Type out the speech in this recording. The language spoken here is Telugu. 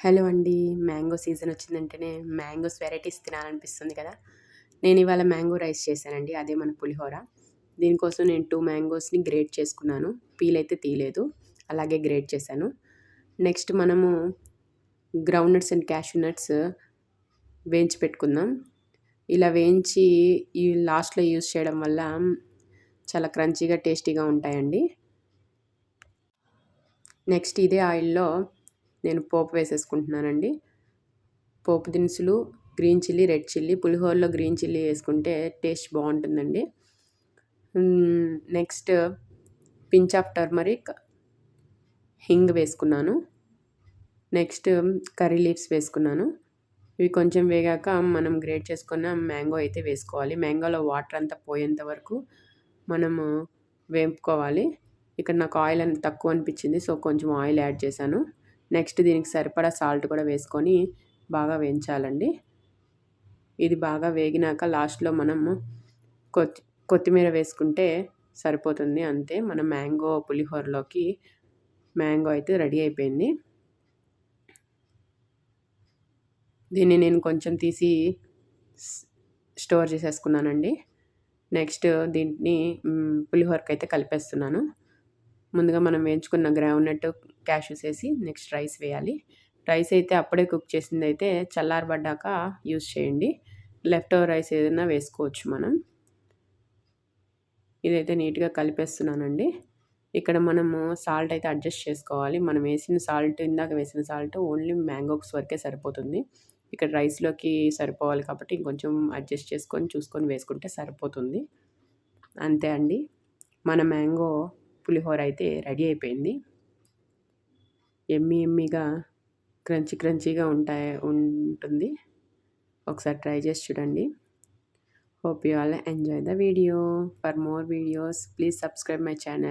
హలో అండి. మ్యాంగో సీజన్ వచ్చిందంటేనే మ్యాంగోస్ వెరైటీస్ తినాలనిపిస్తుంది కదా! నేను ఇవాళ మ్యాంగో రైస్ చేశానండి. అదే మన పులిహోర. దీనికోసం నేను 2 మ్యాంగోస్‌ని గ్రేట్ చేసుకున్నాను. పీల్ అయితే తీయలేదు. అలాగే గ్రేట్ చేశాను. నెక్స్ట్ మనము ground nuts and cashew nuts వేయించి పెట్టుకుందాం. ఇలా వేయించి ఈ లాస్ట్‌లో యూజ్ చేయడం వల్ల చాలా క్రంచీగా, టేస్టీగా ఉంటాయండి. నెక్స్ట్ ఇదే ఆయిల్‌లో నేను పోపు వేసేసుకుంటున్నానండి. పోపు దినుసులు, గ్రీన్ చిల్లీ, రెడ్ చిల్లీ. పులిహోరలో గ్రీన్ చిల్లీ వేసుకుంటే టేస్ట్ బాగుంటుందండి. Next pinch of turmeric, hing వేసుకున్నాను. నెక్స్ట్ కర్రీ లీవ్స్ వేసుకున్నాను. ఇవి కొంచెం వేగాక మనం గ్రేట్ చేసుకున్న మ్యాంగో అయితే వేసుకోవాలి. మ్యాంగోలో వాటర్ అంతా పోయేంత వరకు మనము వేపుకోవాలి. ఇక్కడ నాకు ఆయిల్ అంత తక్కువ అనిపించింది, సో కొంచెం ఆయిల్ యాడ్ చేశాను. నెక్స్ట్ దీనికి సరిపడా సాల్ట్ కూడా వేసుకొని బాగా వేయించాలండి. ఇది బాగా వేగినాక లాస్ట్‌లో మనము కొత్తిమీర వేసుకుంటే సరిపోతుంది. అంతే, మన మ్యాంగో పులిహోరలోకి మ్యాంగో అయితే రెడీ అయిపోయింది. దీన్ని నేను కొంచెం తీసి స్టోర్ చేసేసుకున్నానండి. నెక్స్ట్ దీన్ని పులిహోరకైతే కలిపేస్తున్నాను. ముందుగా మనం వేయించుకున్న గ్రౌండ్నట్, క్యాష్యూస్ వేసి నెక్స్ట్ రైస్ వేయాలి. రైస్ అయితే అప్పుడే కుక్ చేసింది అయితే చల్లారబడ్డాక యూజ్ చేయండి. లెఫ్ట్ ఓవర్ రైస్ ఏదైనా వేసుకోవచ్చు మనం. ఇదైతే నీట్గా కలిపేస్తున్నానండి. ఇక్కడ మనము సాల్ట్ అయితే అడ్జస్ట్ చేసుకోవాలి. మనం వేసిన సాల్ట్, ఇందాక వేసిన సాల్ట్ ఓన్లీ మ్యాంగోస్ వరకే సరిపోతుంది. ఇక్కడ రైస్లోకి సరిపోవాలి కాబట్టి ఇంకొంచెం అడ్జస్ట్ చేసుకొని చూసుకొని వేసుకుంటే సరిపోతుంది. అంతే అండి, మన మ్యాంగో పులిహోర అయితే రెడీ అయిపోయింది. ఎమ్మీగా క్రంచీగా ఉంటుంది. ఒకసారి ట్రై చేసి చూడండి. Hope you all enjoy the video. For more videos, please subscribe my channel.